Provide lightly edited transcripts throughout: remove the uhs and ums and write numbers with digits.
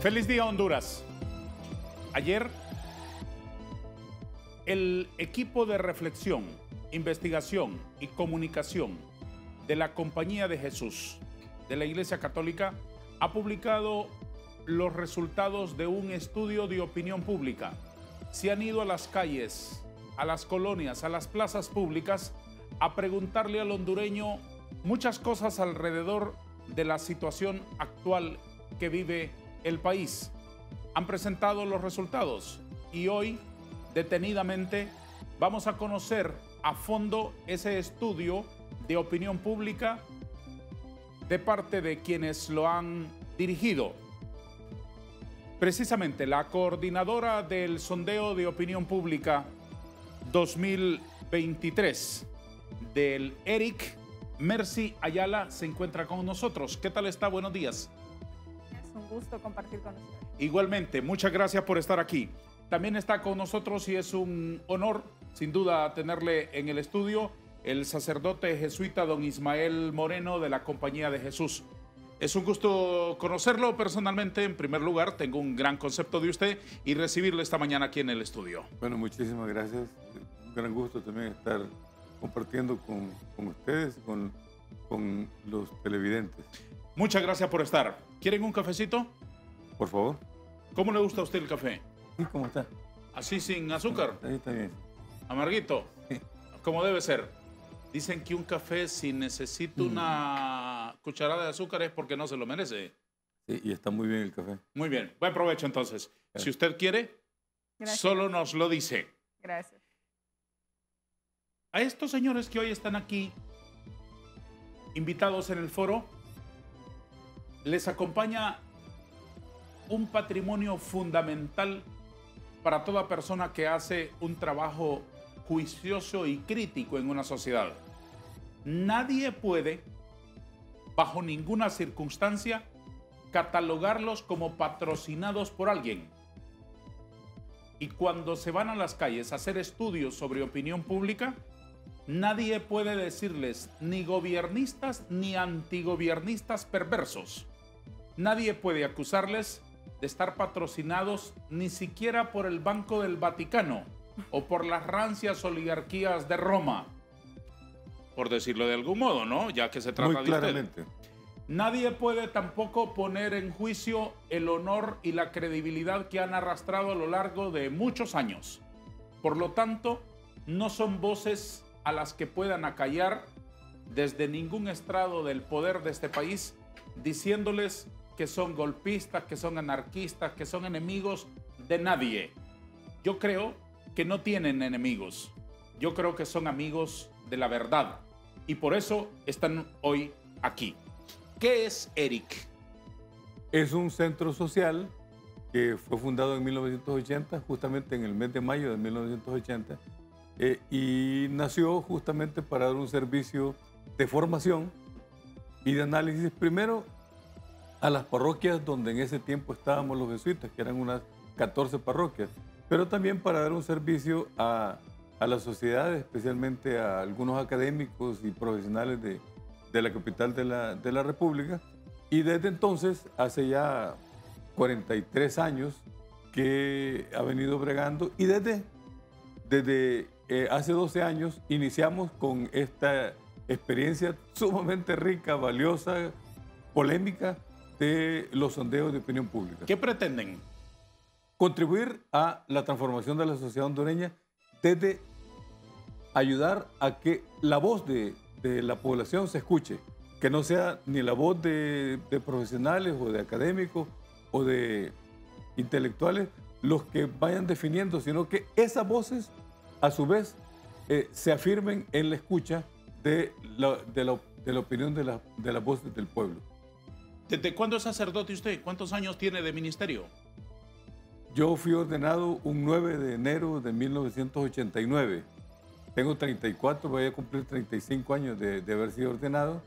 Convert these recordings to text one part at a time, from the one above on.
Feliz día, Honduras. Ayer, el equipo de reflexión, investigación y comunicación de la Compañía de Jesús de la Iglesia Católica ha publicado los resultados de un estudio de opinión pública. Se han ido a las calles, a las colonias, a las plazas públicas a preguntarle al hondureño muchas cosas alrededor de la situación actual que vive el país. Han presentado los resultados y hoy, detenidamente, vamos a conocer a fondo ese estudio de opinión pública de parte de quienes lo han dirigido. Precisamente la coordinadora del sondeo de opinión pública 2023 del ERIC, Mercy Ayala, se encuentra con nosotros. ¿Qué tal está? Buenos días. Es un gusto compartir con ustedes. Igualmente, muchas gracias por estar aquí. También está con nosotros y es un honor, sin duda, tenerle en el estudio el sacerdote jesuita don Ismael Moreno de la Compañía de Jesús. Es un gusto conocerlo personalmente. En primer lugar, tengo un gran concepto de usted y recibirle esta mañana aquí en el estudio. Bueno, muchísimas gracias. Un gran gusto también estar compartiendo con ustedes, con los televidentes. Muchas gracias por estar. ¿Quieren un cafecito? Por favor. ¿Cómo le gusta a usted el café? ¿Y cómo está? ¿Así sin azúcar? Ahí está bien. ¿Amarguito? Sí. Como debe ser. Dicen que un café, si necesita una cucharada de azúcar, es porque no se lo merece. Sí, y está muy bien el café. Muy bien. Buen provecho entonces. Si usted quiere, Gracias. solo nos lo dice. Gracias. A estos señores que hoy están aquí, invitados en el foro, les acompaña un patrimonio fundamental para toda persona que hace un trabajo juicioso y crítico en una sociedad. Nadie puede, bajo ninguna circunstancia, catalogarlos como patrocinados por alguien. Y cuando se van a las calles a hacer estudios sobre opinión pública, nadie puede decirles ni gobiernistas ni antigobiernistas perversos. Nadie puede acusarles de estar patrocinados ni siquiera por el Banco del Vaticano o por las rancias oligarquías de Roma, por decirlo de algún modo, ¿no? Ya que se trata Muy de usted. claramente. Nadie puede tampoco poner en juicio el honor y la credibilidad que han arrastrado a lo largo de muchos años. Por lo tanto, no son voces a las que puedan acallar desde ningún estrado del poder de este país, diciéndoles que son golpistas, que son anarquistas, que son enemigos de nadie. Yo creo que no tienen enemigos. Yo creo que son amigos de la verdad. Y por eso están hoy aquí. ¿Qué es ERIC? Es un centro social que fue fundado en 1980, justamente en el mes de mayo de 1980, y nació justamente para dar un servicio de formación y de análisis, primero a las parroquias donde en ese tiempo estábamos los jesuitas, que eran unas 14 parroquias, pero también para dar un servicio a la sociedad, especialmente a algunos académicos y profesionales de la capital de la República. Y desde entonces, hace ya 43 años que ha venido bregando, y desde hace 12 años iniciamos con esta experiencia sumamente rica, valiosa, polémica de los sondeos de opinión pública. ¿Qué pretenden? Contribuir a la transformación de la sociedad hondureña desde ayudar a que la voz de la población se escuche, que no sea ni la voz de profesionales o de académicos o de intelectuales los que vayan definiendo, sino que esas voces a su vez se afirmen en la escucha de la opinión de las voces del pueblo. ¿Desde cuándo es sacerdote usted? ¿Cuántos años tiene de ministerio? Yo fui ordenado un 9 de enero de 1989. Tengo 34, voy a cumplir 35 años de haber sido ordenado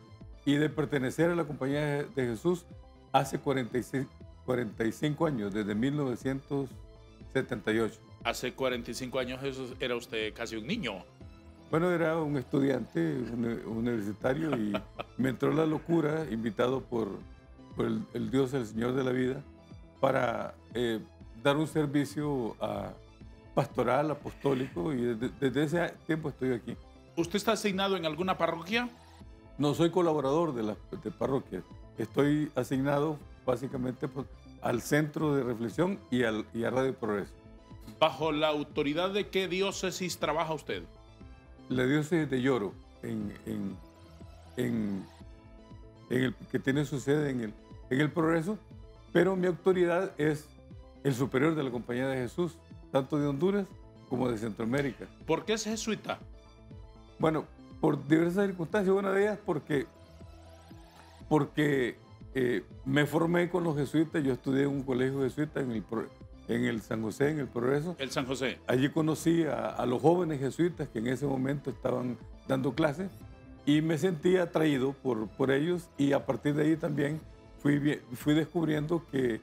y de pertenecer a la Compañía de Jesús hace 45 años, desde 1978. Hace 45 años era usted casi un niño. Bueno, era un estudiante universitario y me entró la locura, invitado por el Dios, el Señor de la vida, para dar un servicio pastoral, apostólico, y desde ese tiempo estoy aquí. ¿Usted está asignado en alguna parroquia? No soy colaborador de parroquias, estoy asignado básicamente pues, al Centro de Reflexión y a Radio Progreso. ¿Bajo la autoridad de qué diócesis trabaja usted? La diócesis de Lloro, que tiene su sede en el Progreso, pero mi autoridad es el superior de la Compañía de Jesús, tanto de Honduras como de Centroamérica. ¿Por qué es jesuita? Bueno, por diversas circunstancias, una de ellas porque me formé con los jesuitas. Yo estudié en un colegio jesuita en el San José, en el Progreso. El San José. Allí conocí a los jóvenes jesuitas que en ese momento estaban dando clases y me sentí atraído por ellos, y a partir de ahí también fui descubriendo que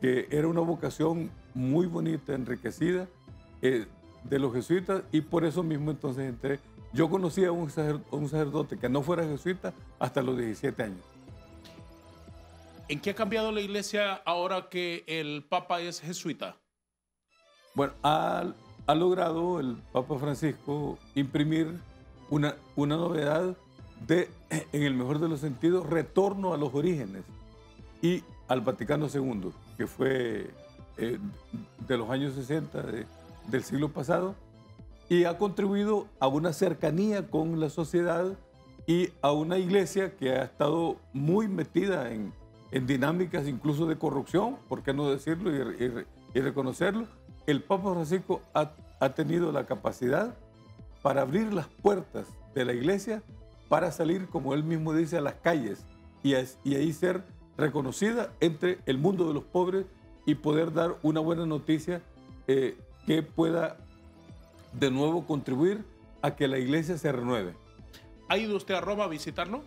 era una vocación muy bonita, enriquecida de los jesuitas, y por eso mismo entonces entré. Yo conocí a un sacerdote que no fuera jesuita hasta los 17 años. ¿En qué ha cambiado la iglesia ahora que el Papa es jesuita? Bueno, ha logrado el Papa Francisco imprimir una novedad en el mejor de los sentidos, retorno a los orígenes y al Vaticano II, que fue de los años 60 del siglo pasado, y ha contribuido a una cercanía con la sociedad y a una iglesia que ha estado muy metida en dinámicas incluso de corrupción, ¿por qué no decirlo y reconocerlo? El Papa Francisco ha tenido la capacidad para abrir las puertas de la iglesia, para salir, como él mismo dice, a las calles y ahí ser reconocida entre el mundo de los pobres y poder dar una buena noticia que pueda de nuevo contribuir a que la iglesia se renueve. ¿Ha ido usted a Roma a visitarlo?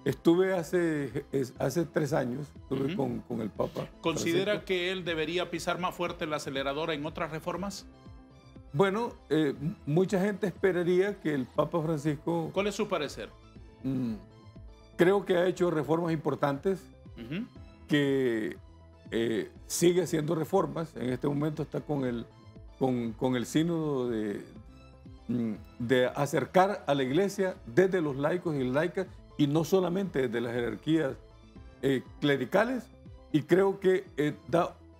Estuve hace 3 años, estuve con el Papa. ¿Considera Francisco. que él debería pisar más fuerte el acelerador en otras reformas? Bueno, mucha gente esperaría que el Papa Francisco... ¿Cuál es su parecer? Creo que ha hecho reformas importantes, que sigue haciendo reformas. En este momento está con el sínodo de acercar a la iglesia desde los laicos y laicas, y no solamente desde las jerarquías clericales, y creo que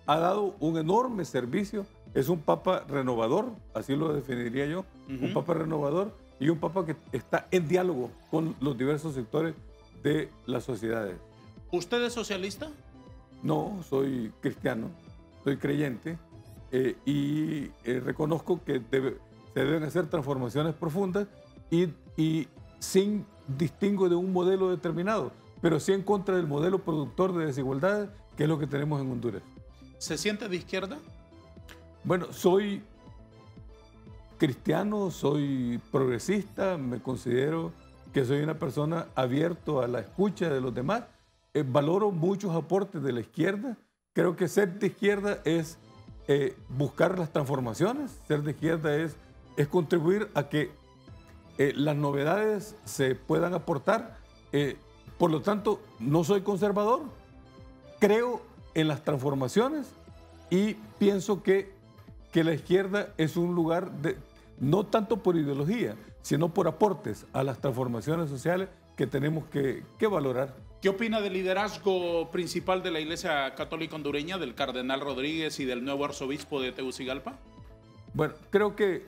ha dado un enorme servicio. Es un papa renovador, así lo definiría yo, un papa renovador y un papa que está en diálogo con los diversos sectores de las sociedades. ¿Usted es socialista? No, soy cristiano, soy creyente, y reconozco que se deben hacer transformaciones profundas y sin distingo de un modelo determinado, pero sí en contra del modelo productor de desigualdades, que es lo que tenemos en Honduras. ¿Se siente de izquierda? Bueno, soy cristiano, soy progresista, me considero que soy una persona abierta a la escucha de los demás. Valoro muchos aportes de la izquierda. Creo que ser de izquierda es buscar las transformaciones, ser de izquierda es contribuir a que las novedades se puedan aportar. Por lo tanto, no soy conservador, creo en las transformaciones y pienso que la izquierda es un lugar no tanto por ideología, sino por aportes a las transformaciones sociales que tenemos que valorar. ¿Qué opina del liderazgo principal de la Iglesia Católica Hondureña, del Cardenal Rodríguez y del nuevo arzobispo de Tegucigalpa? Bueno, creo que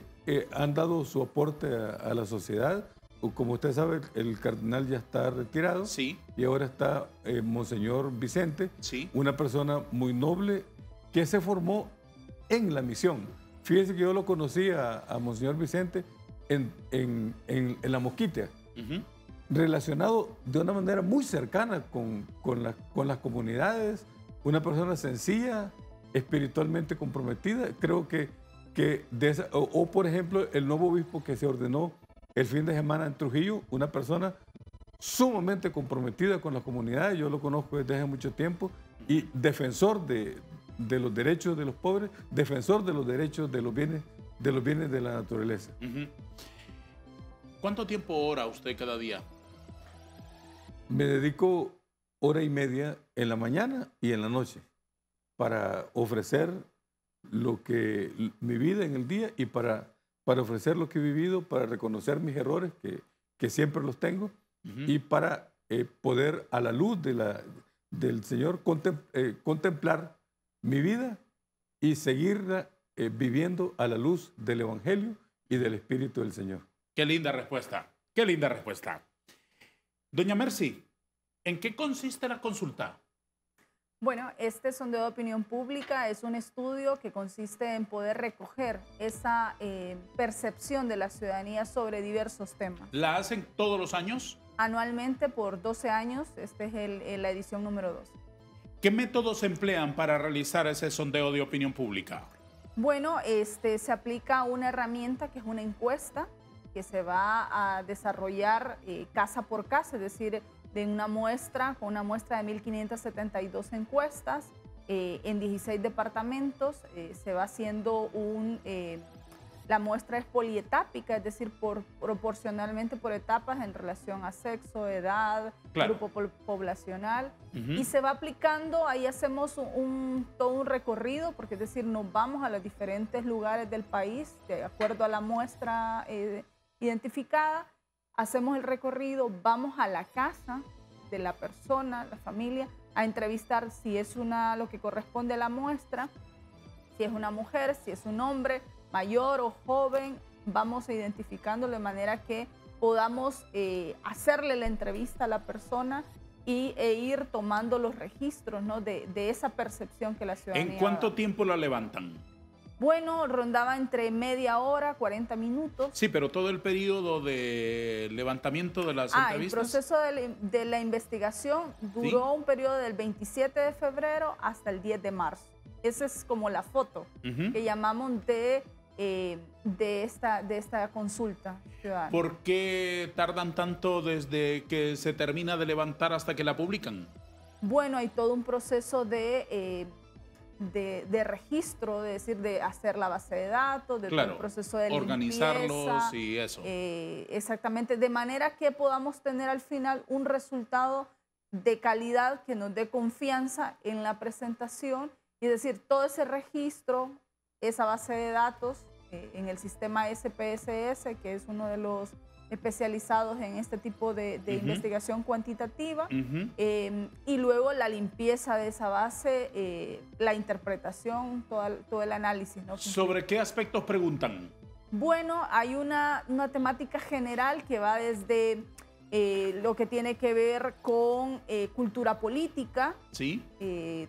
han dado su aporte a la sociedad. Como usted sabe, el cardenal ya está retirado. Sí. Y ahora está Monseñor Vicente, sí, una persona muy noble que se formó en la misión. Fíjese que yo lo conocí a Monseñor Vicente en La Mosquitia, relacionado de una manera muy cercana con las comunidades, una persona sencilla, espiritualmente comprometida. Creo que por ejemplo, el nuevo obispo que se ordenó el fin de semana en Trujillo, una persona sumamente comprometida con las comunidades. Yo lo conozco desde hace mucho tiempo y defensor de los derechos de los pobres, defensor de los derechos de los bienes de la naturaleza. ¿Cuánto tiempo ora usted cada día? Me dedico 1 hora y media en la mañana y en la noche. para ofrecer mi vida en el día y para ofrecer lo que he vivido, para reconocer mis errores, que siempre los tengo, y para poder a la luz del Señor contemplar mi vida y seguirla viviendo a la luz del Evangelio y del Espíritu del Señor. Qué linda respuesta, qué linda respuesta. Doña Mercy, ¿en qué consiste la consulta? Bueno, este sondeo de opinión pública es un estudio que consiste en poder recoger esa percepción de la ciudadanía sobre diversos temas. ¿La hacen todos los años? Anualmente por 12 años, esta es la edición número 2. ¿Qué métodos se emplean para realizar ese sondeo de opinión pública? Bueno, se aplica una herramienta que es una encuesta que se va a desarrollar casa por casa, es decir, con una muestra de 1.572 encuestas en 16 departamentos. Se va haciendo la muestra es polietápica, es decir, proporcionalmente por etapas en relación a sexo, edad, claro, grupo poblacional. Y se va aplicando, ahí hacemos todo un recorrido, porque es decir, nos vamos a los diferentes lugares del país de acuerdo a la muestra identificada. Hacemos el recorrido, vamos a la casa de la persona, la familia, a entrevistar si es lo que corresponde a la muestra, si es una mujer, si es un hombre, mayor o joven. Vamos identificándolo de manera que podamos hacerle la entrevista a la persona e ir tomando los registros, ¿no?, de esa percepción que la ciudadanía... ¿En cuánto tiempo la levantan? Bueno, rondaba entre media hora, 40 minutos. Sí, pero todo el periodo de levantamiento de las entrevistas. El proceso de la investigación duró un periodo del 27 de febrero hasta el 10 de marzo. Esa es como la foto que llamamos de esta consulta ciudadana. ¿Por qué tardan tanto desde que se termina de levantar hasta que la publican? Bueno, hay todo un proceso de registro, de hacer la base de datos, de todo el proceso de organizarlos limpieza, y eso. Exactamente, de manera que podamos tener al final un resultado de calidad que nos dé confianza en la presentación, y es decir, todo ese registro, esa base de datos en el sistema SPSS, que es uno de los especializados en este tipo de investigación cuantitativa, y luego la limpieza de esa base, la interpretación, todo el análisis, ¿no? ¿Sobre qué aspectos preguntan? Bueno, hay una temática general que va desde lo que tiene que ver con cultura política, ¿sí?,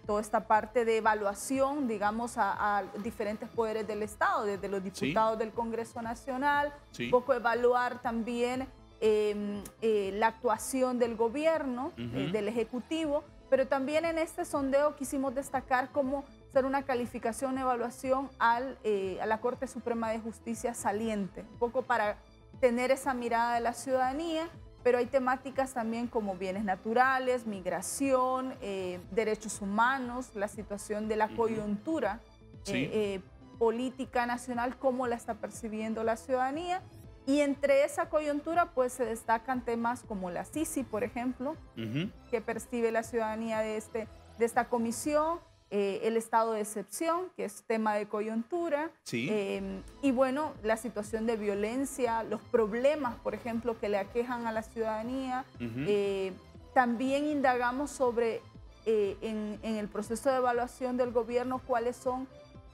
toda esta parte de evaluación, digamos, a diferentes poderes del Estado, desde los diputados del Congreso Nacional, un poco evaluar también la actuación del gobierno, del Ejecutivo, pero también en este sondeo quisimos destacar cómo hacer una calificación, evaluación a la Corte Suprema de Justicia saliente, un poco para tener esa mirada de la ciudadanía. Pero hay temáticas también como bienes naturales, migración, derechos humanos, la situación de la coyuntura política nacional, cómo la está percibiendo la ciudadanía. Y entre esa coyuntura pues se destacan temas como la CICI, por ejemplo, que percibe la ciudadanía de esta comisión, el estado de excepción, que es tema de coyuntura, y bueno, la situación de violencia, los problemas, por ejemplo, que le aquejan a la ciudadanía. También indagamos sobre, en el proceso de evaluación del gobierno, cuáles son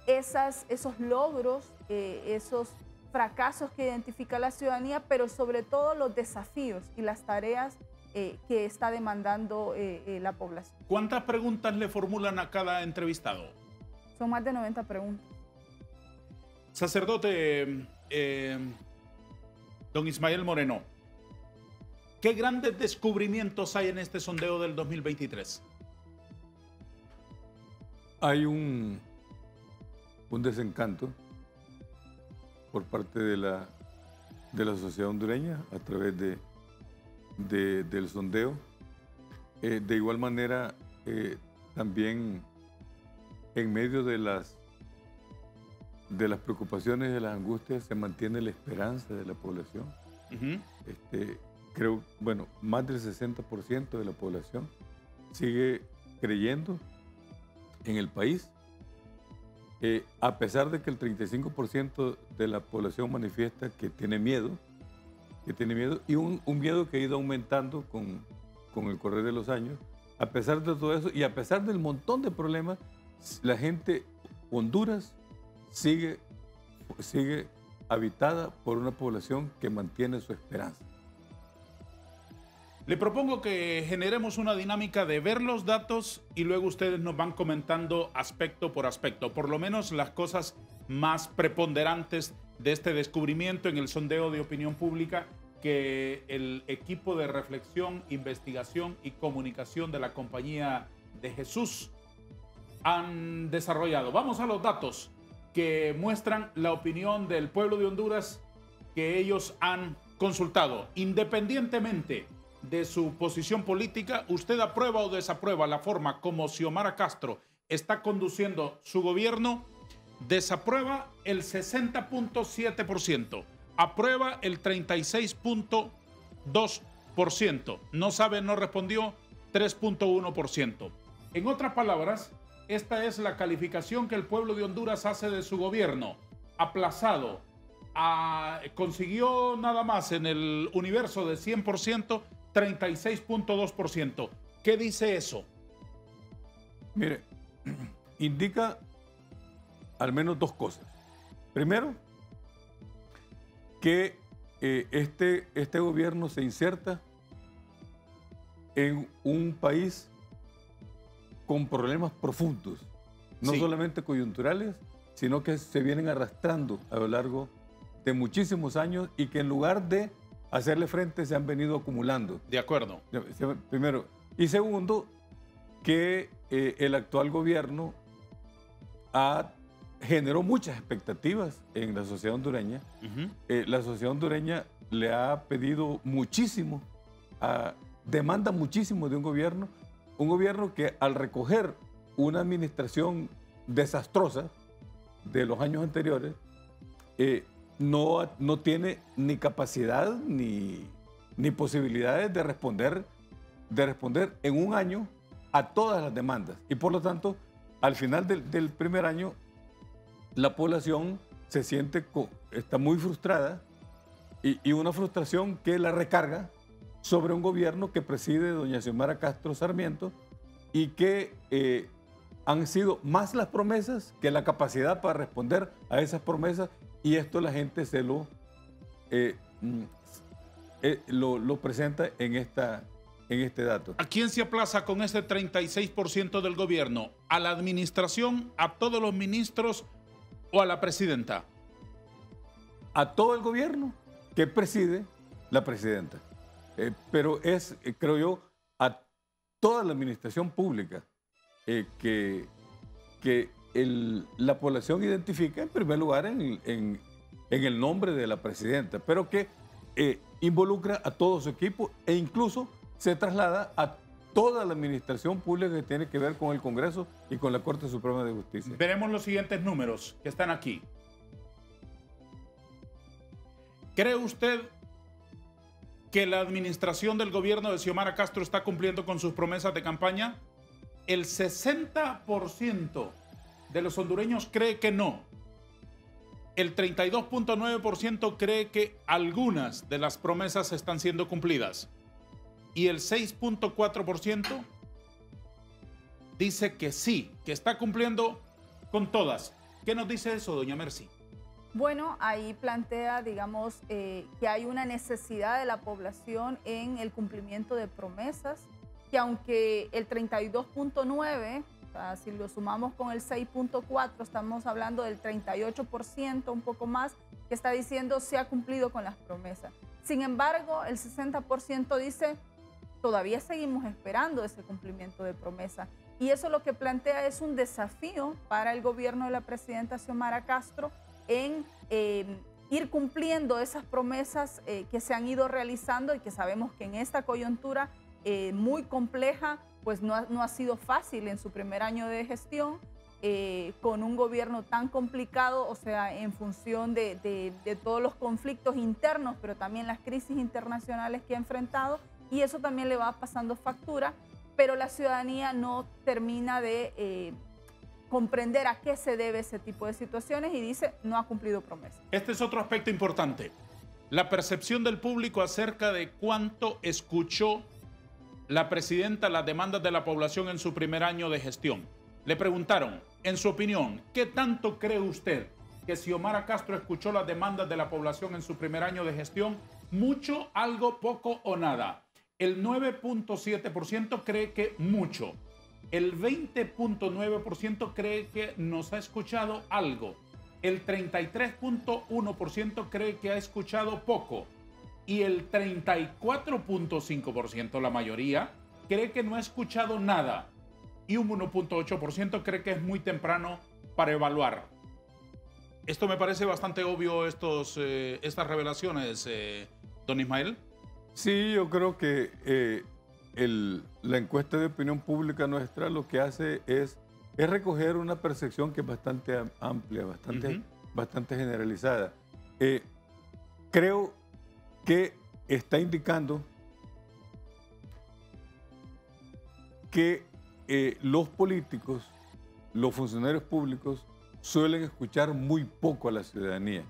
esos logros, esos fracasos que identifica la ciudadanía, pero sobre todo los desafíos y las tareas que está demandando la población. ¿Cuántas preguntas le formulan a cada entrevistado? Son más de 90 preguntas. Sacerdote don Ismael Moreno, ¿qué grandes descubrimientos hay en este sondeo del 2023? Hay un desencanto por parte de la sociedad hondureña a través del sondeo. De igual manera, también en medio de las preocupaciones y de las angustias se mantiene la esperanza de la población. Creo, bueno, más del 60% de la población sigue creyendo en el país, a pesar de que el 35% de la población manifiesta que tiene miedo, y un miedo que ha ido aumentando con el correr de los años, a pesar de todo eso y a pesar del montón de problemas, la gente, Honduras sigue habitada por una población que mantiene su esperanza. Le propongo que generemos una dinámica de ver los datos y luego ustedes nos van comentando aspecto por aspecto, por lo menos las cosas más preponderantes de este descubrimiento en el sondeo de opinión pública que el equipo de reflexión, investigación y comunicación de la Compañía de Jesús han desarrollado. Vamos a los datos que muestran la opinión del pueblo de Honduras que ellos han consultado. Independientemente de su posición política, ¿usted aprueba o desaprueba la forma como Xiomara Castro está conduciendo su gobierno? Desaprueba el 60.7%, aprueba el 36.2%, no sabe, no respondió 3.1%. En otras palabras, esta es la calificación que el pueblo de Honduras hace de su gobierno. Aplazado, consiguió nada más en el universo de 100%, 36.2%. ¿Qué dice eso? Mire, indica al menos dos cosas. Primero, que este gobierno se inserta en un país con problemas profundos, no solamente coyunturales, sino que se vienen arrastrando a lo largo de muchísimos años y que en lugar de hacerle frente se han venido acumulando. De acuerdo. Primero. Y segundo, que el actual gobierno generó muchas expectativas en la sociedad hondureña. La sociedad hondureña le ha pedido muchísimo, demanda muchísimo de un gobierno que al recoger una administración desastrosa de los años anteriores, no tiene ni capacidad ni posibilidades de responder en un año a todas las demandas. Y por lo tanto, al final del primer año, la población está muy frustrada y una frustración que la recarga sobre un gobierno que preside doña Xiomara Castro Sarmiento y que han sido más las promesas que la capacidad para responder a esas promesas, y esto la gente se lo presenta en este dato. ¿A quién se aplaza con ese 36% del gobierno? ¿A la administración, a todos los ministros o a la presidenta? A todo el gobierno que preside la presidenta. Pero creo yo, a toda la administración pública que la población identifica en primer lugar en el nombre de la presidenta, pero que involucra a todo su equipo e incluso se traslada a toda la administración pública que tiene que ver con el Congreso y con la Corte Suprema de Justicia. Veremos los siguientes números que están aquí. ¿Cree usted que la administración del gobierno de Xiomara Castro está cumpliendo con sus promesas de campaña? El 60% de los hondureños cree que no. El 32.9% cree que algunas de las promesas están siendo cumplidas. Y el 6.4% dice que sí, que está cumpliendo con todas. ¿Qué nos dice eso, doña Mercy? Bueno, ahí plantea, digamos, que hay una necesidad de la población en el cumplimiento de promesas, que aunque el 32.9%, o sea, si lo sumamos con el 6.4%, estamos hablando del 38%, un poco más, que está diciendo se ha cumplido con las promesas. Sin embargo, el 60% dice todavía seguimos esperando ese cumplimiento de promesa. Y eso lo que plantea es un desafío para el gobierno de la presidenta Xiomara Castro en ir cumpliendo esas promesas que se han ido realizando y que sabemos que en esta coyuntura muy compleja, pues no ha sido fácil en su primer año de gestión, con un gobierno tan complicado, o sea, en función de todos los conflictos internos, pero también las crisis internacionales que ha enfrentado, y eso también le va pasando factura, pero la ciudadanía no termina de comprender a qué se debe ese tipo de situaciones y dice no ha cumplido promesas. Este es otro aspecto importante. La percepción del público acerca de cuánto escuchó la presidenta las demandas de la población en su primer año de gestión. Le preguntaron, en su opinión, ¿qué tanto cree usted que Xiomara Castro escuchó las demandas de la población en su primer año de gestión? ¿Mucho, algo, poco o nada? El 9.7% cree que mucho. El 20.9% cree que nos ha escuchado algo. El 33.1% cree que ha escuchado poco. Y el 34.5%, la mayoría, cree que no ha escuchado nada. Y un 1.8% cree que es muy temprano para evaluar. Esto me parece bastante obvio, estas revelaciones, don Ismael. Sí, yo creo que la encuesta de opinión pública nuestra lo que hace es recoger una percepción que es bastante amplia, bastante generalizada. Creo que está indicando que los políticos, los funcionarios públicos, suelen escuchar muy poco a la ciudadanía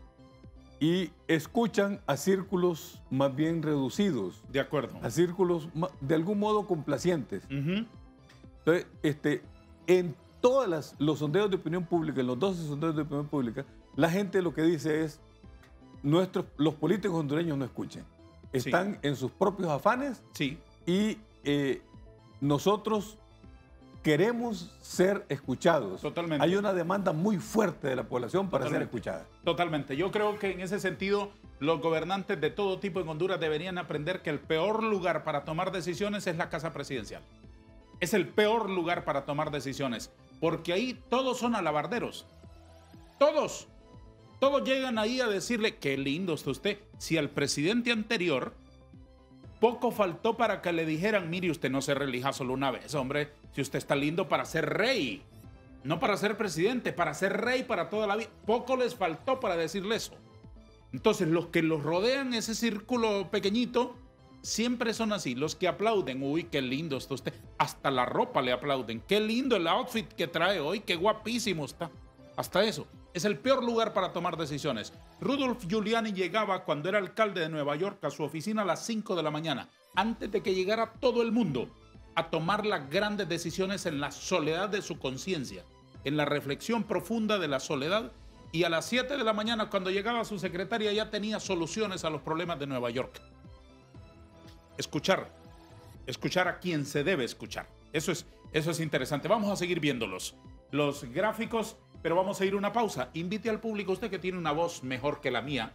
y escuchan a círculos más bien reducidos. De acuerdo. A círculos de algún modo complacientes. Entonces, en todos los sondeos de opinión pública, en los 12 sondeos de opinión pública, la gente lo que dice es, los políticos hondureños no escuchen. Están en sus propios afanes y nosotros queremos ser escuchados. Totalmente. Hay una demanda muy fuerte de la población para ser escuchada. Totalmente. Yo creo que en ese sentido los gobernantes de todo tipo en Honduras deberían aprender que el peor lugar para tomar decisiones es la Casa Presidencial. Es el peor lugar para tomar decisiones, porque ahí todos son alabarderos. Todos llegan ahí a decirle, qué lindo está usted. Si al presidente anterior poco faltó para que le dijeran, mire, usted no se reelija solo una vez, hombre, si usted está lindo para ser rey, no para ser presidente, para ser rey para toda la vida. Poco les faltó para decirle eso. Entonces, los que los rodean, ese círculo pequeñito, siempre son así. Los que aplauden, uy, qué lindo está usted. Hasta la ropa le aplauden. Qué lindo el outfit que trae hoy, qué guapísimo está. Hasta eso. Es el peor lugar para tomar decisiones. Rudolph Giuliani llegaba cuando era alcalde de Nueva York a su oficina a las 5 de la mañana, antes de que llegara todo el mundo, a tomar las grandes decisiones en la soledad de su conciencia, en la reflexión profunda de la soledad, y a las 7 de la mañana cuando llegaba su secretaria ya tenía soluciones a los problemas de Nueva York. Escuchar a quien se debe escuchar. Eso es interesante. Vamos a seguir viéndolos. Los gráficos, pero vamos a ir a una pausa. Invite al público, usted que tiene una voz mejor que la mía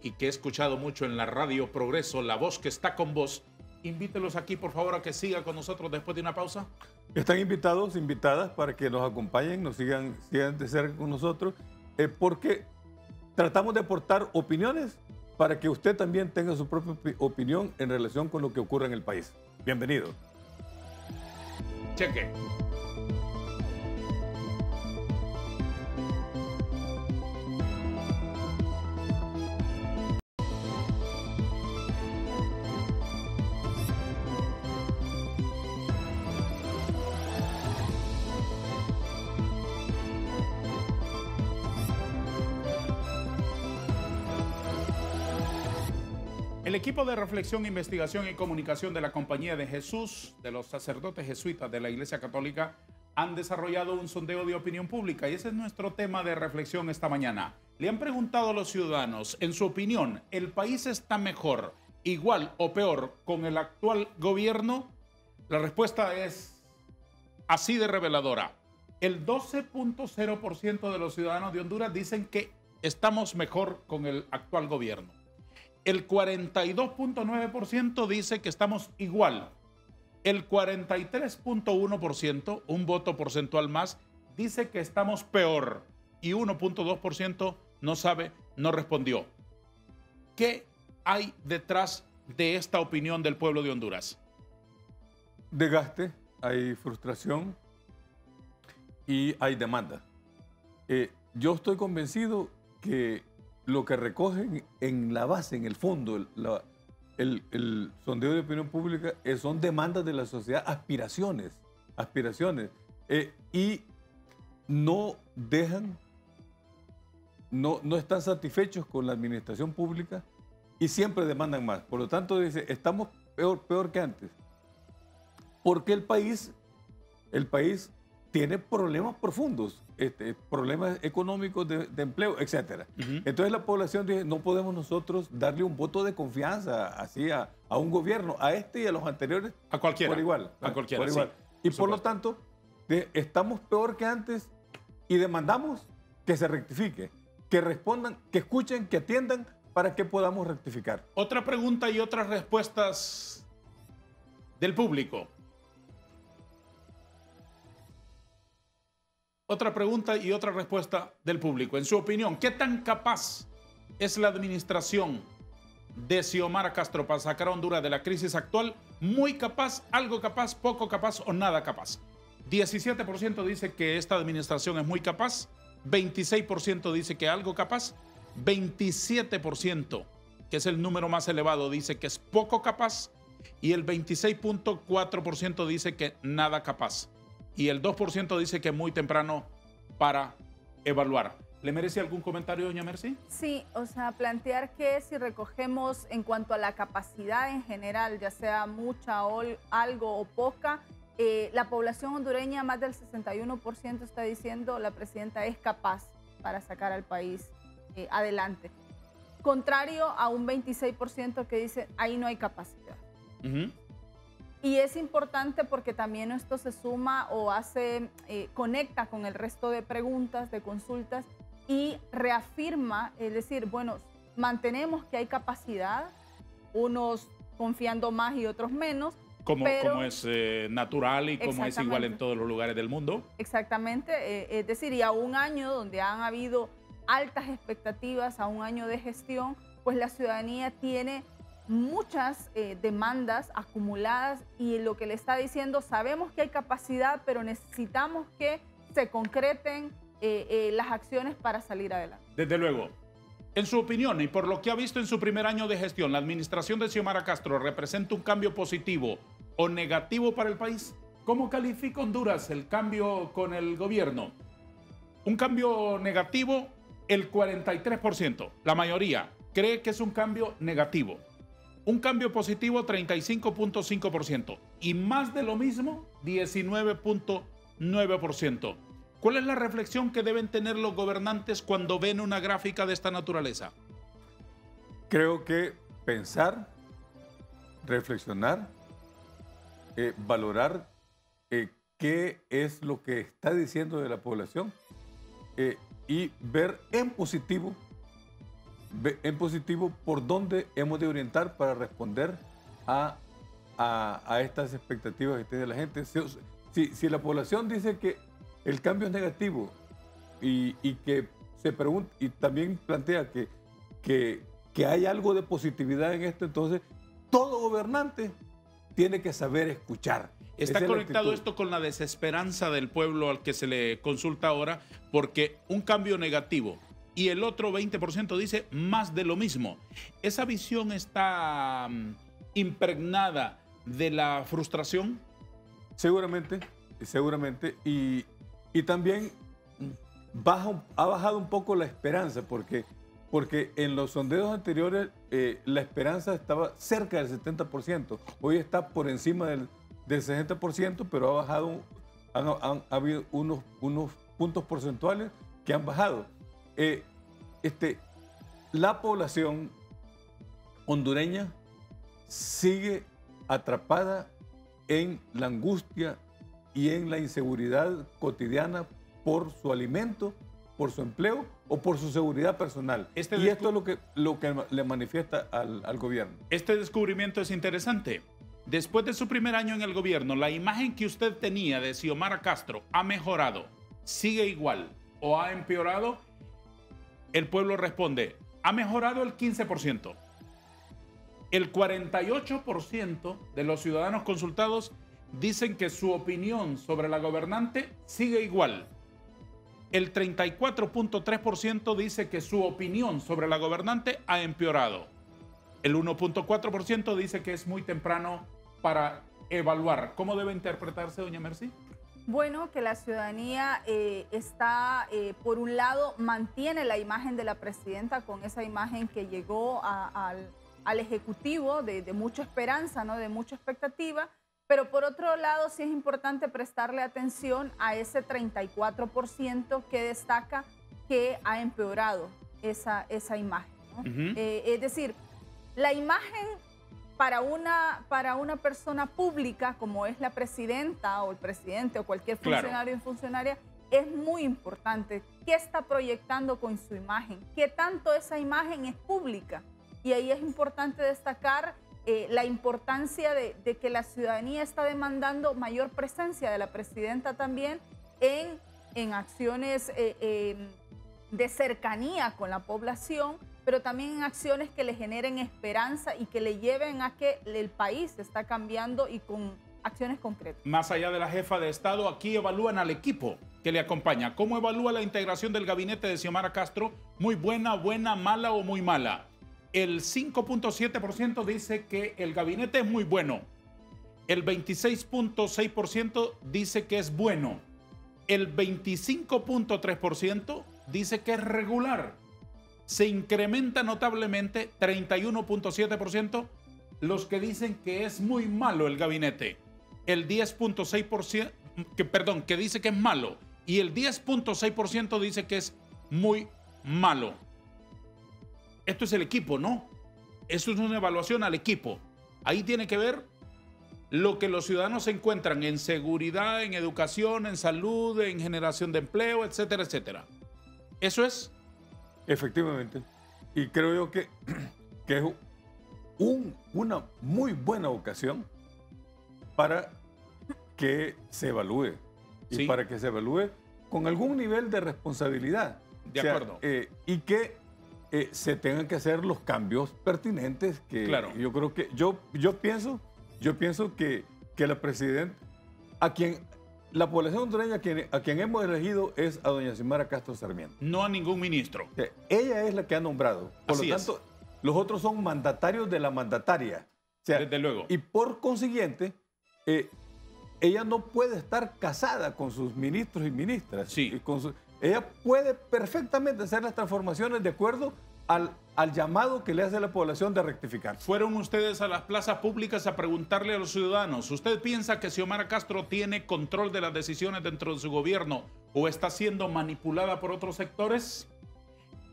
y que he escuchado mucho en la radio Progreso, la voz que está con vos, invítelos aquí, por favor, a que siga con nosotros después de una pausa. Están invitados, invitadas para que nos acompañen, nos sigan de cerca con nosotros, porque tratamos de aportar opiniones para que usted también tenga su propia opinión en relación con lo que ocurre en el país. Bienvenido. Cheque. El equipo de reflexión, investigación y comunicación de la Compañía de Jesús, de los sacerdotes jesuitas de la Iglesia Católica, han desarrollado un sondeo de opinión pública y ese es nuestro tema de reflexión esta mañana. Le han preguntado a los ciudadanos, en su opinión, ¿el país está mejor, igual o peor con el actual gobierno? La respuesta es así de reveladora. El 12.0% de los ciudadanos de Honduras dicen que estamos mejor con el actual gobierno. El 42.9% dice que estamos igual. El 43.1%, un voto porcentual más, dice que estamos peor. Y 1.2% no sabe, no respondió. ¿Qué hay detrás de esta opinión del pueblo de Honduras? Desgaste, hay frustración y hay demanda. Yo estoy convencido que lo que recogen en la base, en el fondo, el sondeo de opinión pública son demandas de la sociedad, aspiraciones. Y no dejan, no están satisfechos con la administración pública y siempre demandan más. Por lo tanto, dice, estamos peor que antes. Porque el país tiene problemas profundos, problemas económicos de empleo, etc. Entonces la población dice, no podemos nosotros darle un voto de confianza así a un gobierno, a este y a los anteriores. A cualquiera. Por igual. A cualquiera, por igual. Sí, y por lo tanto, estamos peor que antes y demandamos que se rectifique, que respondan, que escuchen, que atiendan para que podamos rectificar. Otra pregunta y otras respuestas del público. Otra pregunta y otra respuesta del público. En su opinión, ¿qué tan capaz es la administración de Xiomara Castro para sacar a Honduras de la crisis actual? ¿Muy capaz, algo capaz, poco capaz o nada capaz? 17% dice que esta administración es muy capaz, 26% dice que algo capaz, 27%, que es el número más elevado, dice que es poco capaz y el 26.4% dice que nada capaz. Y el 2% dice que es muy temprano para evaluar. ¿Le merece algún comentario, doña Mercy? Sí, o sea, plantear que si recogemos en cuanto a la capacidad en general, ya sea mucha o algo o poca, la población hondureña, más del 61% está diciendo la presidenta es capaz para sacar al país adelante. Contrario a un 26% que dice ahí no hay capacidad. Y es importante porque también esto se suma o conecta con el resto de preguntas, de consultas y reafirma, es decir, bueno, mantenemos que hay capacidad, unos confiando más y otros menos. Como es natural y como es igual en todos los lugares del mundo. Exactamente, es decir, y a un año donde han habido altas expectativas, a un año de gestión, pues la ciudadanía tiene muchas demandas acumuladas y lo que le está diciendo, sabemos que hay capacidad, pero necesitamos que se concreten las acciones para salir adelante. Desde luego. En su opinión y por lo que ha visto en su primer año de gestión, ¿la administración de Xiomara Castro representa un cambio positivo o negativo para el país? ¿Cómo califica Honduras el cambio con el gobierno? Un cambio negativo, el 43%. La mayoría cree que es un cambio negativo. Un cambio positivo, 35.5%. Y más de lo mismo, 19.9%. ¿Cuál es la reflexión que deben tener los gobernantes cuando ven una gráfica de esta naturaleza? Creo que pensar, reflexionar, valorar qué es lo que está diciendo de la población y ver en positivo por dónde hemos de orientar para responder a estas expectativas que tiene la gente. Si la población dice que el cambio es negativo y que se pregunta y también plantea que hay algo de positividad en esto, entonces todo gobernante tiene que saber escuchar. Está conectado esto con la desesperanza del pueblo al que se le consulta ahora, porque un cambio negativo y el otro 20% dice más de lo mismo. ¿Esa visión está impregnada de la frustración? Seguramente. Y también ha bajado un poco la esperanza, porque en los sondeos anteriores la esperanza estaba cerca del 70%. Hoy está por encima del 60%, pero ha bajado, ha habido unos puntos porcentuales que han bajado. La población hondureña sigue atrapada en la angustia y en la inseguridad cotidiana por su alimento, por su empleo o por su seguridad personal. Y esto es lo que le manifiesta al gobierno. Este descubrimiento es interesante. Después de su primer año en el gobierno, ¿la imagen que usted tenía de Xiomara Castro ha mejorado, sigue igual o ha empeorado? El pueblo responde, ha mejorado el 15%. El 48% de los ciudadanos consultados dicen que su opinión sobre la gobernante sigue igual. El 34.3% dice que su opinión sobre la gobernante ha empeorado. El 1.4% dice que es muy temprano para evaluar. ¿Cómo debe interpretarse, doña Mercy? Bueno, que la ciudadanía por un lado, mantiene la imagen de la presidenta con esa imagen que llegó al Ejecutivo de mucha esperanza, ¿no? De mucha expectativa, pero por otro lado sí es importante prestarle atención a ese 34% que destaca que ha empeorado esa imagen, ¿no? Es decir, la imagen para una persona pública como es la presidenta o el presidente o cualquier funcionario o funcionaria es muy importante. ¿Qué está proyectando con su imagen? ¿Qué tanto esa imagen es pública? Y ahí es importante destacar la importancia de que la ciudadanía está demandando mayor presencia de la presidenta también en acciones de cercanía con la población, pero también en acciones que le generen esperanza y que le lleven a que el país está cambiando y con acciones concretas. Más allá de la jefa de Estado, aquí evalúan al equipo que le acompaña. ¿Cómo evalúa la integración del gabinete de Xiomara Castro? ¿Muy buena, buena, mala o muy mala? El 5.7% dice que el gabinete es muy bueno. El 26.6% dice que es bueno. El 25.3% dice que es regular. Se incrementa notablemente 31.7% los que dicen que es muy malo el gabinete. El 10.6%, que dice que es malo. Y el 10.6% dice que es muy malo. Esto es el equipo, ¿no? Eso es una evaluación al equipo. Ahí tiene que ver lo que los ciudadanos encuentran en seguridad, en educación, en salud, en generación de empleo, etcétera, etcétera. ¿Eso es? Efectivamente. Y creo yo que es una muy buena ocasión para que se evalúe. Sí. Y para que se evalúe con algún nivel de responsabilidad. De acuerdo. Y que se tengan que hacer los cambios pertinentes. Que claro. Yo creo que yo pienso que la presidenta, la población hondureña a quien hemos elegido es a doña Xiomara Castro Sarmiento. No a ningún ministro. Ella es la que ha nombrado. Por lo tanto, los otros son mandatarios de la mandataria. O sea, desde luego. Y por consiguiente, ella no puede estar casada con sus ministros y ministras. Sí. Ella puede perfectamente hacer las transformaciones de acuerdo al llamado que le hace la población de rectificar. Fueron ustedes a las plazas públicas a preguntarle a los ciudadanos, ¿usted piensa que Xiomara Castro tiene control de las decisiones dentro de su gobierno o está siendo manipulada por otros sectores?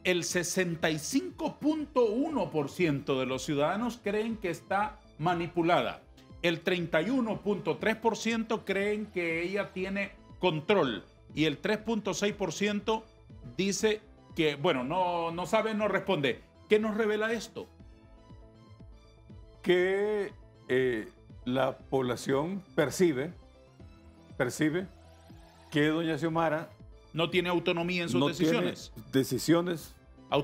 El 65.1% de los ciudadanos creen que está manipulada. El 31.3% creen que ella tiene control y el 3.6% dice que, bueno, no sabe, no responde. ¿Qué nos revela esto? Que la población percibe que doña Xiomara no tiene autonomía en sus decisiones. Tiene decisiones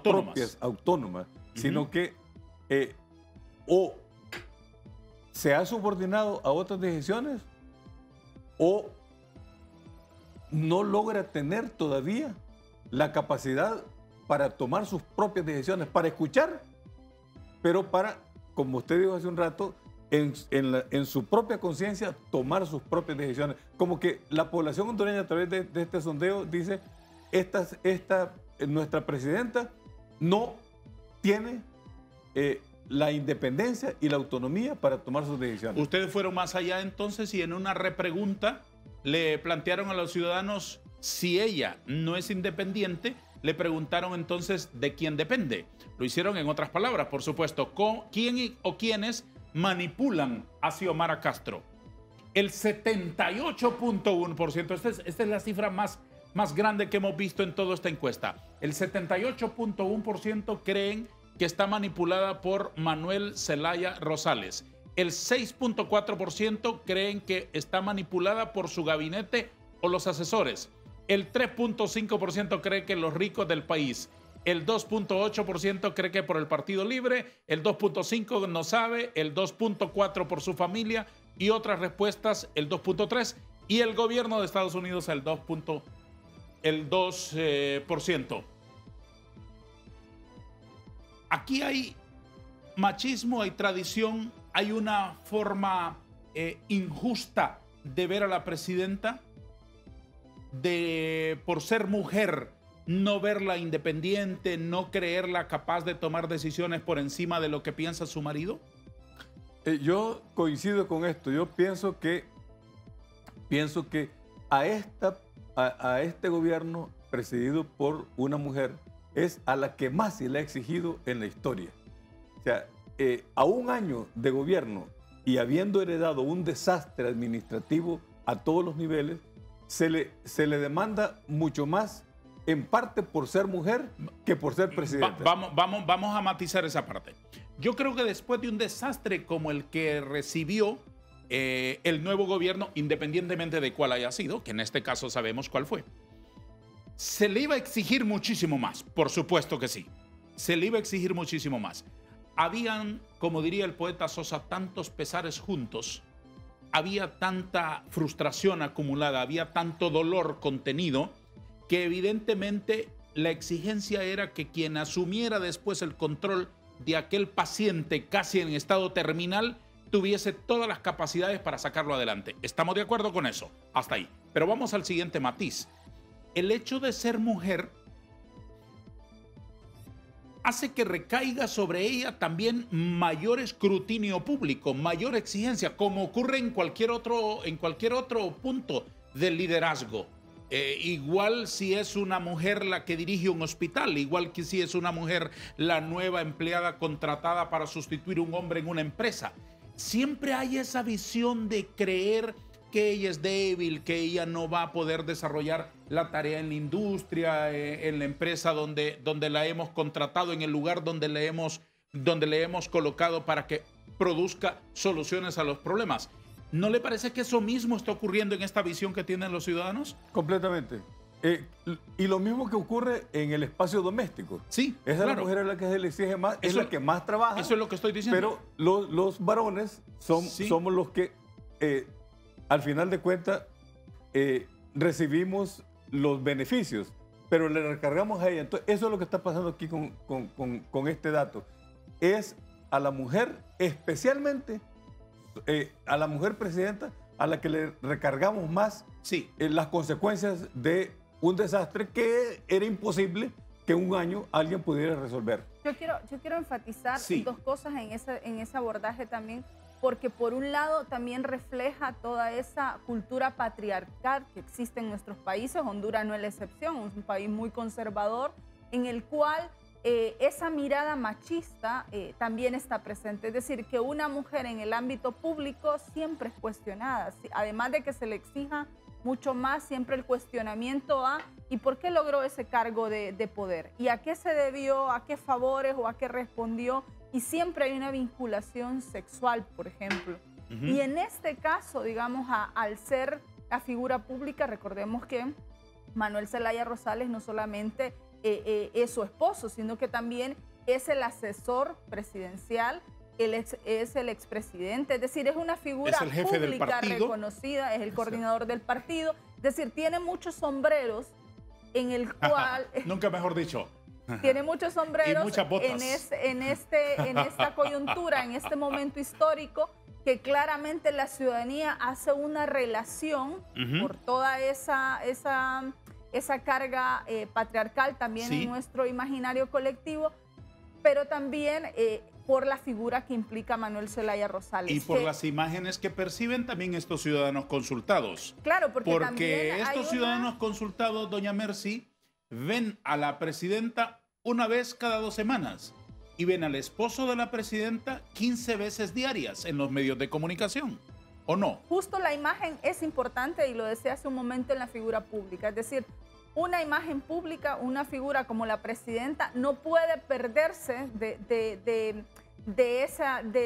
propias, autónomas, sino que o se ha subordinado a otras decisiones o no logra tener todavía la capacidad para tomar sus propias decisiones, para escuchar, pero para, como usted dijo hace un rato, en su propia conciencia tomar sus propias decisiones. Como que la población hondureña a través de este sondeo dice, nuestra presidenta no tiene la independencia y la autonomía para tomar sus decisiones. Ustedes fueron más allá entonces y en una repregunta le plantearon a los ciudadanos si ella no es independiente, le preguntaron entonces de quién depende. Lo hicieron en otras palabras, por supuesto. ¿Quién o quiénes manipulan a Xiomara Castro? El 78.1%, esta es la cifra más grande que hemos visto en toda esta encuesta. El 78.1% creen que está manipulada por Manuel Zelaya Rosales. El 6.4% creen que está manipulada por su gabinete o los asesores. El 3.5% cree que los ricos del país. El 2.8% cree que por el Partido Libre. El 2.5% no sabe. El 2.4% por su familia. Y otras respuestas, el 2.3%. Y el gobierno de Estados Unidos, el 2%. Aquí hay machismo, hay tradición, hay una forma injusta de ver a la presidenta. de, por ser mujer, no verla independiente, no creerla capaz de tomar decisiones por encima de lo que piensa su marido? Yo coincido con esto. Yo pienso que a este gobierno presidido por una mujer es a la que más se le ha exigido en la historia. O sea, a un año de gobierno y habiendo heredado un desastre administrativo a todos los niveles, se le demanda mucho más, en parte por ser mujer que por ser presidenta. Vamos a matizar esa parte. Yo creo que después de un desastre como el que recibió el nuevo gobierno, independientemente de cuál haya sido, que en este caso sabemos cuál fue, se le iba a exigir muchísimo más, por supuesto que sí. Se le iba a exigir muchísimo más. Habían, como diría el poeta Sosa, tantos pesares juntos, había tanta frustración acumulada, había tanto dolor contenido, que evidentemente la exigencia era que quien asumiera después el control de aquel paciente casi en estado terminal tuviese todas las capacidades para sacarlo adelante. ¿Estamos de acuerdo con eso? Hasta ahí. Pero vamos al siguiente matiz. El hecho de ser mujer hace que recaiga sobre ella también mayor escrutinio público, mayor exigencia, como ocurre en cualquier otro punto del liderazgo. Igual si es una mujer la que dirige un hospital, igual que si es una mujer la nueva empleada contratada para sustituir a un hombre en una empresa. Siempre hay esa visión de creer que ella es débil, que ella no va a poder desarrollar la tarea en la industria, en la empresa donde la hemos contratado, en el lugar donde le hemos colocado para que produzca soluciones a los problemas. ¿No le parece que eso mismo está ocurriendo en esta visión que tienen los ciudadanos? Completamente. Y lo mismo que ocurre en el espacio doméstico. Sí, es claro. La mujer a la que se le exige más, es la que más trabaja. Eso es lo que estoy diciendo. Pero los varones somos los que, al final de cuentas, recibimos los beneficios, pero le recargamos a ella. Entonces, eso es lo que está pasando aquí con este dato. Es a la mujer, especialmente a la mujer presidenta, a la que le recargamos más las consecuencias de un desastre que era imposible que en un año alguien pudiera resolver. Yo quiero enfatizar dos cosas en ese abordaje también, porque por un lado también refleja toda esa cultura patriarcal que existe en nuestros países. Honduras no es la excepción, es un país muy conservador en el cual esa mirada machista también está presente. Es decir, que una mujer en el ámbito público siempre es cuestionada, además de que se le exija mucho más, siempre el cuestionamiento a ¿y por qué logró ese cargo de poder? ¿Y a qué se debió? ¿A qué favores o a qué respondió? Y siempre hay una vinculación sexual, por ejemplo. Y en este caso, digamos, al ser la figura pública, recordemos que Manuel Zelaya Rosales no solamente es su esposo, sino que también es el asesor presidencial, es el expresidente, es decir, es una figura pública reconocida, es el coordinador del partido, es decir, tiene muchos sombreros en el cual... Nunca mejor dicho. Tiene muchos sombreros y muchas botas. en esta coyuntura, en este momento histórico, que claramente la ciudadanía hace una relación por toda esa carga patriarcal también en nuestro imaginario colectivo, pero también por la figura que implica Manuel Zelaya Rosales. Y por las imágenes que perciben también estos ciudadanos consultados. Claro, porque estos ciudadanos consultados, doña Mercy, ven a la presidenta una vez cada 2 semanas y ven al esposo de la presidenta 15 veces diarias en los medios de comunicación. ¿O no? Justo la imagen es importante y lo decía hace un momento en la figura pública. Es decir, una imagen pública, una figura como la presidenta no puede perderse de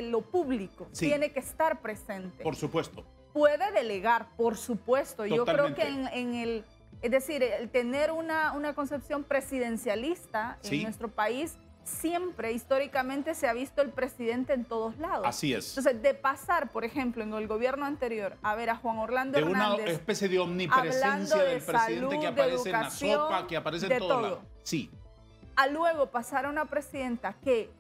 lo público. Sí. Tiene que estar presente. Por supuesto. Puede delegar, por supuesto. Totalmente. Yo creo que es decir, el tener una concepción presidencialista en nuestro país, siempre históricamente se ha visto el presidente en todos lados. Así es. Entonces, de pasar, por ejemplo, en el gobierno anterior, a ver a Juan Orlando Hernández, una especie de omnipresencia del presidente salud, que aparece educación, en la sopa, que aparece en todo lado. Sí. A luego pasar a una presidenta que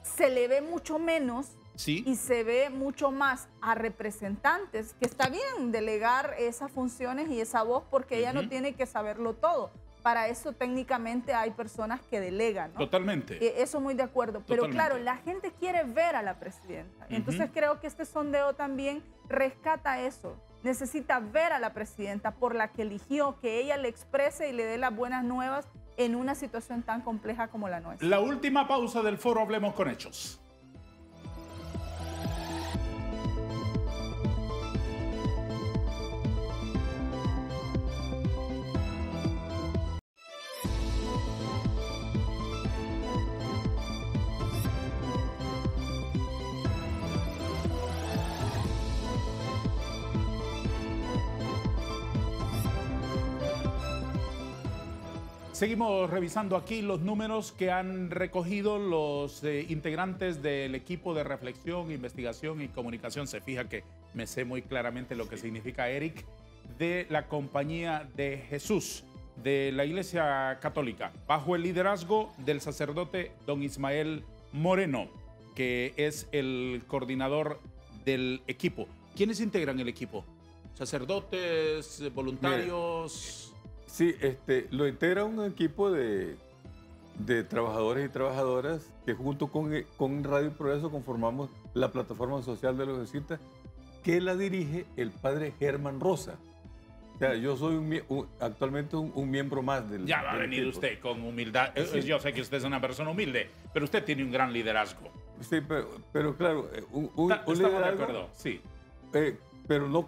se le ve mucho menos Sí. Y se ve mucho más a representantes, que está bien delegar esas funciones y esa voz porque ella no tiene que saberlo todo. Para eso técnicamente hay personas que delegan, ¿no? Totalmente. Eso muy de acuerdo. Pero claro, la gente quiere ver a la presidenta. Entonces creo que este sondeo también rescata eso. Necesita ver a la presidenta por la que eligió, que ella le exprese y le dé las buenas nuevas en una situación tan compleja como la nuestra. La última pausa del foro Hablemos con Hechos. Seguimos revisando aquí los números que han recogido los integrantes del equipo de reflexión, investigación y comunicación. Se fija que me sé muy claramente lo que significa Eric, de la Compañía de Jesús, de la Iglesia Católica, bajo el liderazgo del sacerdote don Ismael Moreno, que es el coordinador del equipo. ¿Quiénes integran el equipo? ¿Sacerdotes, voluntarios? Sí, lo integra un equipo de trabajadores y trabajadoras que junto con Radio Progreso conformamos la plataforma social de los jesuitas, que la dirige el padre Germán Rosa. O sea, yo soy actualmente un miembro más del Ya va a venir equipo. usted con humildad. Sí. Yo sé que usted es una persona humilde, pero usted tiene un gran liderazgo. Sí, pero claro, un Estamos liderazgo, de acuerdo, sí. Pero no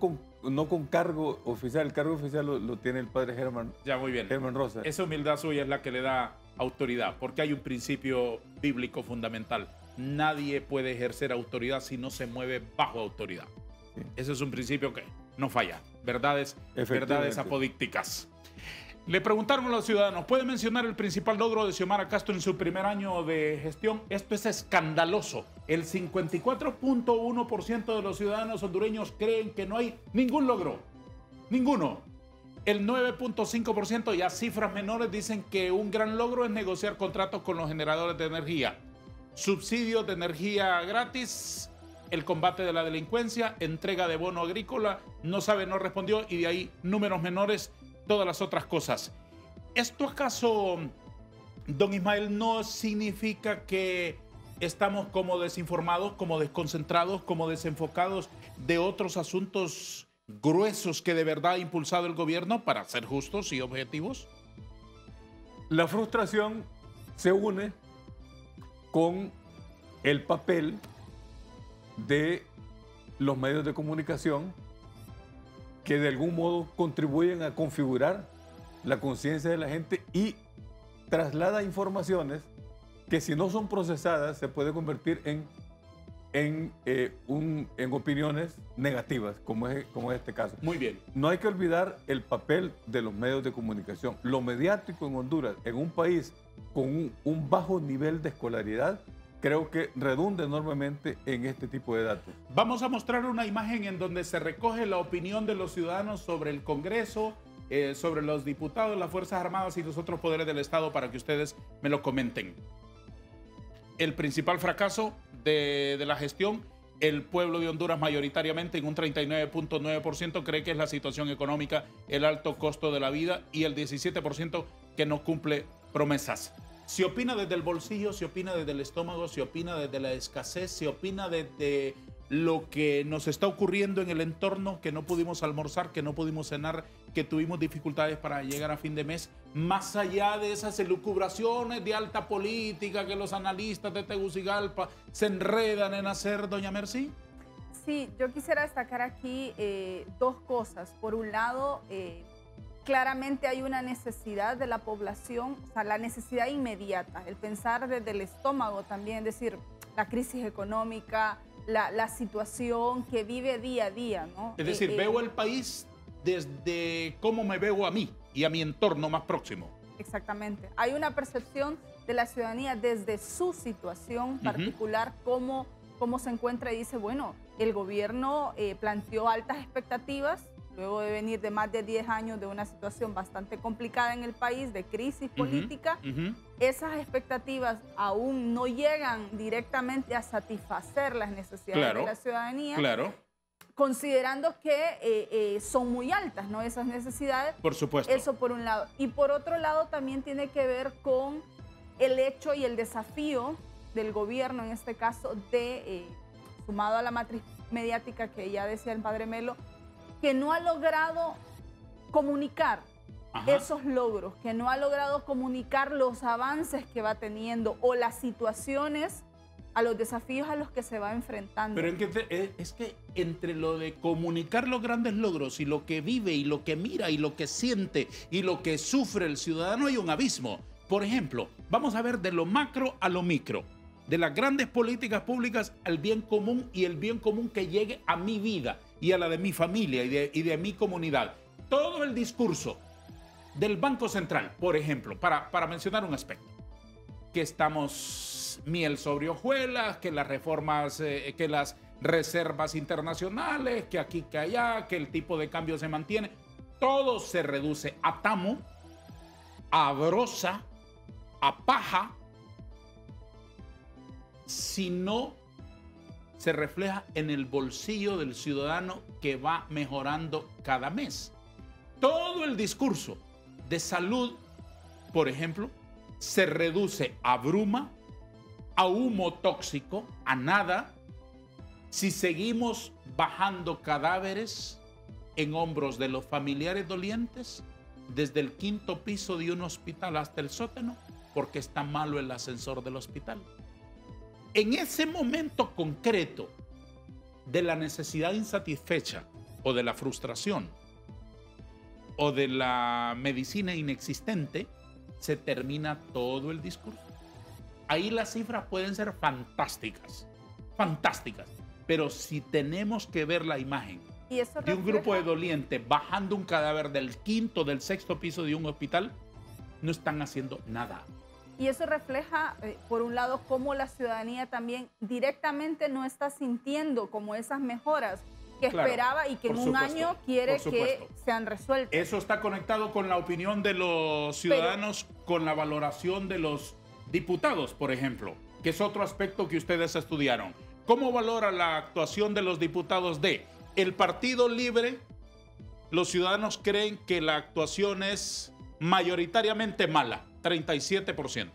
con cargo oficial. El cargo oficial lo tiene el padre Germán. Ya, muy bien. Germán Rosa. Esa humildad suya es la que le da autoridad, porque hay un principio bíblico fundamental. Nadie puede ejercer autoridad si no se mueve bajo autoridad. Sí. Ese es un principio que no falla. Verdades apodícticas. Le preguntaron a los ciudadanos, ¿puede mencionar el principal logro de Xiomara Castro en su primer año de gestión? Esto es escandaloso. El 54.1% de los ciudadanos hondureños creen que no hay ningún logro. Ninguno. El 9.5% y a cifras menores dicen que un gran logro es negociar contratos con los generadores de energía. Subsidios de energía gratis, el combate de la delincuencia, entrega de bono agrícola, no sabe, no respondió, y de ahí números menores, todas las otras cosas. ¿Esto acaso, don Ismael, no significa que estamos como desinformados, como desconcentrados, como desenfocados de otros asuntos gruesos que de verdad ha impulsado el gobierno, para ser justos y objetivos? La frustración se une con el papel de los medios de comunicación, que de algún modo contribuyen a configurar la conciencia de la gente y traslada informaciones que, si no son procesadas, se puede convertir en opiniones negativas, como es este caso. Muy bien. No hay que olvidar el papel de los medios de comunicación. Lo mediático en Honduras, en un país con un bajo nivel de escolaridad, creo que redunda enormemente en este tipo de datos. Vamos a mostrar una imagen en donde se recoge la opinión de los ciudadanos sobre el Congreso, sobre los diputados, las Fuerzas Armadas y los otros poderes del Estado, para que ustedes me lo comenten. El principal fracaso de la gestión, el pueblo de Honduras mayoritariamente, en un 39.9%, cree que es la situación económica, el alto costo de la vida, y el 17% que no cumple promesas. Se opina desde el bolsillo, se opina desde el estómago, se opina desde la escasez, se opina desde lo que nos está ocurriendo en el entorno, que no pudimos almorzar, que no pudimos cenar, que tuvimos dificultades para llegar a fin de mes, más allá de esas elucubraciones de alta política que los analistas de Tegucigalpa se enredan en hacer, doña Mercy. Sí, yo quisiera destacar aquí dos cosas. Por un lado, claramente hay una necesidad de la población, o sea, la necesidad inmediata, el pensar desde el estómago también, es decir, la crisis económica, la situación que vive día a día, ¿no? Es decir, veo el país desde cómo me veo a mí y a mi entorno más próximo. Exactamente. Hay una percepción de la ciudadanía desde su situación particular, cómo se encuentra, y dice, bueno, el gobierno planteó altas expectativas, luego de venir de más de 10 años de una situación bastante complicada en el país, de crisis política, esas expectativas aún no llegan directamente a satisfacer las necesidades de la ciudadanía. Considerando que son muy altas, ¿no? Esas necesidades. Por supuesto. Eso por un lado. Y por otro lado también tiene que ver con el hecho y el desafío del gobierno, en este caso, sumado a la matriz mediática que ya decía el padre Melo, que no ha logrado comunicar esos logros, que no ha logrado comunicar los avances que va teniendo o las situaciones, a los desafíos a los que se va enfrentando. Pero es que entre lo de comunicar los grandes logros y lo que vive y lo que mira y lo que siente y lo que sufre el ciudadano hay un abismo. Por ejemplo, vamos a ver de lo macro a lo micro, de las grandes políticas públicas al bien común y el bien común que llegue a mi vida y a la de mi familia y de mi comunidad. Todo el discurso del Banco Central, por ejemplo, para mencionar un aspecto, que estamos miel sobre hojuelas, que las reformas, que las reservas internacionales, que aquí, que allá, que el tipo de cambio se mantiene. Todo se reduce a tamo, a brosa, a paja, si no se refleja en el bolsillo del ciudadano que va mejorando cada mes. Todo el discurso de salud, por ejemplo, se reduce a bruma, a humo tóxico, a nada, si seguimos bajando cadáveres en hombros de los familiares dolientes desde el 5º piso de un hospital hasta el sótano porque está malo el ascensor del hospital. En ese momento concreto de la necesidad insatisfecha o de la frustración o de la medicina inexistente, se termina todo el discurso. Ahí las cifras pueden ser fantásticas, pero si tenemos que ver la imagen de un grupo de dolientes bajando un cadáver del 5º, del 6º piso de un hospital, no están haciendo nada. Y eso refleja, por un lado, cómo la ciudadanía también directamente no está sintiendo como esas mejoras que esperaba y que en un año quiere que sean resueltas. Eso está conectado con la opinión de los ciudadanos, con la valoración de los diputados, por ejemplo, que es otro aspecto que ustedes estudiaron. ¿Cómo valora la actuación de los diputados de el Partido Libre? Los ciudadanos creen que la actuación es mayoritariamente mala, 37%.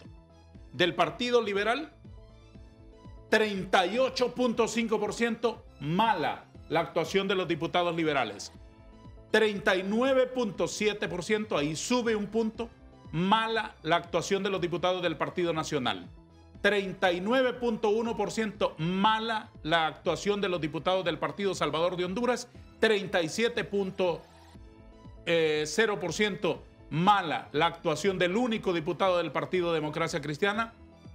Del Partido Liberal, 38.5% mala la actuación de los diputados liberales. 39.7%, ahí sube un punto, mala la actuación de los diputados del Partido Nacional. 39.1% mala la actuación de los diputados del Partido Salvador de Honduras. 37.0% mala la actuación del único diputado del Partido Democracia Cristiana.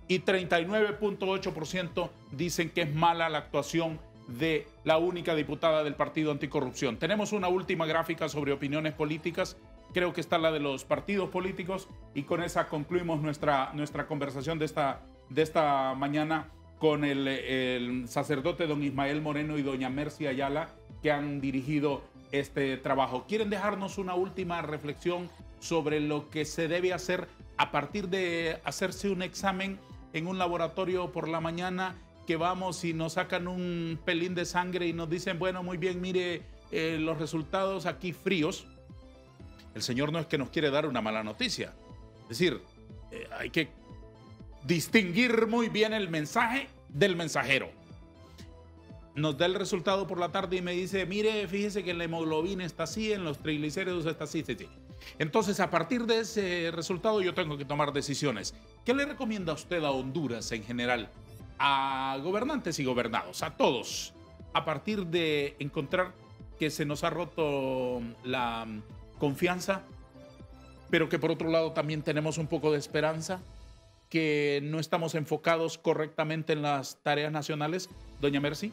Y 39.8% dicen que es mala la actuación de la única diputada del Partido Anticorrupción. Tenemos una última gráfica sobre opiniones políticas. Creo que está la de los partidos políticos y con esa concluimos nuestra conversación de esta mañana con el sacerdote don Ismael Moreno y doña Mercy Ayala, que han dirigido este trabajo. ¿Quieren dejarnos una última reflexión sobre lo que se debe hacer a partir de hacerse un examen en un laboratorio por la mañana, que vamos y nos sacan un pelín de sangre y nos dicen, bueno, muy bien, mire los resultados aquí fríos? El Señor no es que nos quiere dar una mala noticia. Es decir, hay que distinguir muy bien el mensaje del mensajero. Nos da el resultado por la tarde y me dice, mire, fíjese que la hemoglobina está así, en los triglicéridos está así, sí. Entonces, a partir de ese resultado yo tengo que tomar decisiones. ¿Qué le recomienda usted a Honduras en general? A gobernantes y gobernados, a todos, a partir de encontrar que se nos ha roto la confianza, pero que por otro lado también tenemos un poco de esperanza, que no estamos enfocados correctamente en las tareas nacionales. Doña Mercy.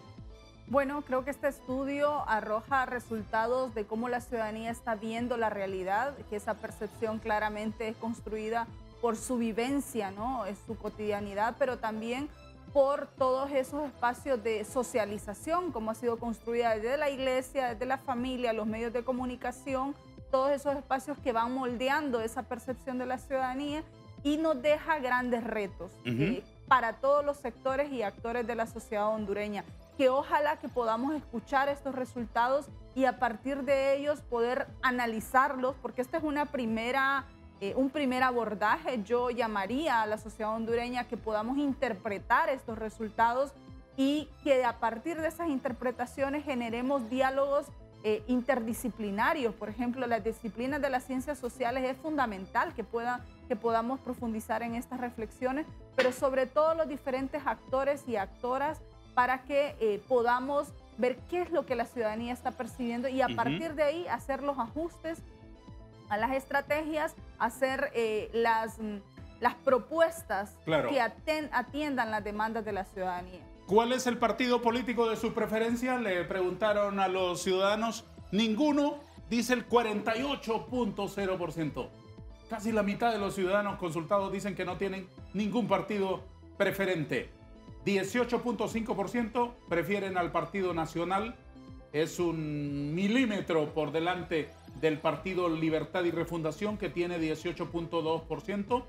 Bueno, creo que este estudio arroja resultados de cómo la ciudadanía está viendo la realidad, que esa percepción claramente es construida por su vivencia, ¿no? Es su cotidianidad, pero también por todos esos espacios de socialización, como ha sido construida desde la iglesia, desde la familia, los medios de comunicación, todos esos espacios que van moldeando esa percepción de la ciudadanía y nos deja grandes retos para todos los sectores y actores de la sociedad hondureña, que ojalá que podamos escuchar estos resultados y a partir de ellos poder analizarlos, porque esta es un primer abordaje. Yo llamaría a la sociedad hondureña que podamos interpretar estos resultados y que a partir de esas interpretaciones generemos diálogos interdisciplinarios. Por ejemplo, las disciplinas de las ciencias sociales es fundamental que podamos profundizar en estas reflexiones, pero sobre todo los diferentes actores y actoras para que podamos ver qué es lo que la ciudadanía está percibiendo y a partir de ahí hacer los ajustes a las estrategias, hacer las propuestas que atiendan las demandas de la ciudadanía. ¿Cuál es el partido político de su preferencia? Le preguntaron a los ciudadanos. Ninguno, dice el 48.0%. Casi la mitad de los ciudadanos consultados dicen que no tienen ningún partido preferente. 18.5% prefieren al Partido Nacional. Es un milímetro por delante del Partido Libertad y Refundación, que tiene 18.2%.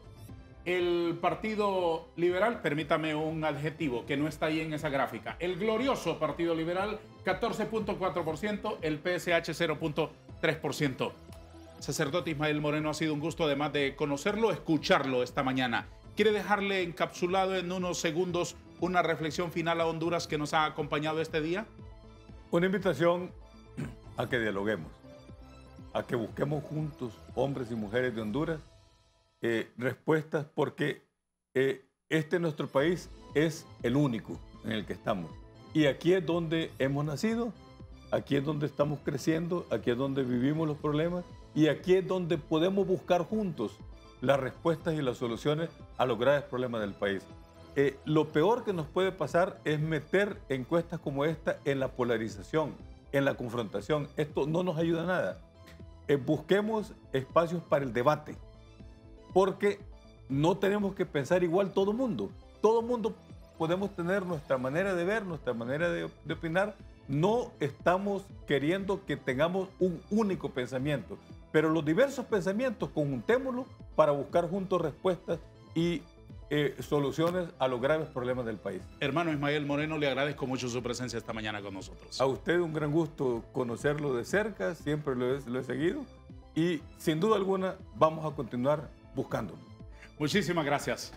El Partido Liberal, permítame un adjetivo que no está ahí en esa gráfica. El glorioso Partido Liberal, 14.4%. El PSH, 0.3%. Sacerdote Ismael Moreno, ha sido un gusto, además de conocerlo, escucharlo esta mañana. ¿Quiere dejarle encapsulado en unos segundos una reflexión final a Honduras que nos ha acompañado este día? Una invitación a que dialoguemos, a que busquemos juntos, hombres y mujeres de Honduras, respuestas, porque nuestro país es el único en el que estamos. Y aquí es donde hemos nacido, aquí es donde estamos creciendo, aquí es donde vivimos los problemas y aquí es donde podemos buscar juntos las respuestas y las soluciones a los graves problemas del país. Lo peor que nos puede pasar es meter encuestas como esta en la polarización, en la confrontación. Esto no nos ayuda a nada. Busquemos espacios para el debate, porque no tenemos que pensar igual todo mundo. Todo mundo podemos tener nuestra manera de ver, nuestra manera de opinar. No estamos queriendo que tengamos un único pensamiento, pero los diversos pensamientos conjuntémoslos para buscar juntos respuestas y soluciones a los graves problemas del país. Hermano Ismael Moreno, le agradezco mucho su presencia esta mañana con nosotros. A usted un gran gusto conocerlo de cerca, siempre lo he seguido y sin duda alguna vamos a continuar buscándolo. Muchísimas gracias.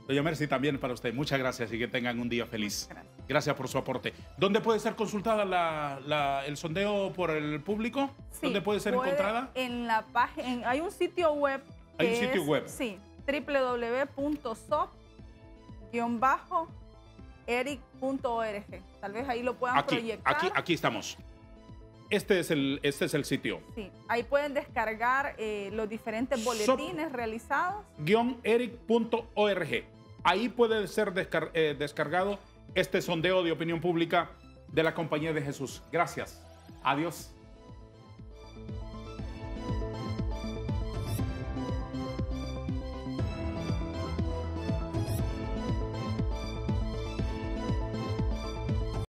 Doña Mercy, también para usted. Muchas gracias y que tengan un día feliz. Gracias por su aporte. ¿Dónde puede ser consultada el sondeo por el público? Sí, ¿dónde puede ser encontrada? En la página, hay un sitio web. ¿Hay un sitio web? Sí, www.soc-eric.org. Tal vez ahí lo puedan proyectar. Aquí estamos. Este es el sitio. Sí, ahí pueden descargar los diferentes boletines realizados. -eric.org. Ahí puede ser descargado este sondeo de opinión pública de la Compañía de Jesús. Gracias. Adiós.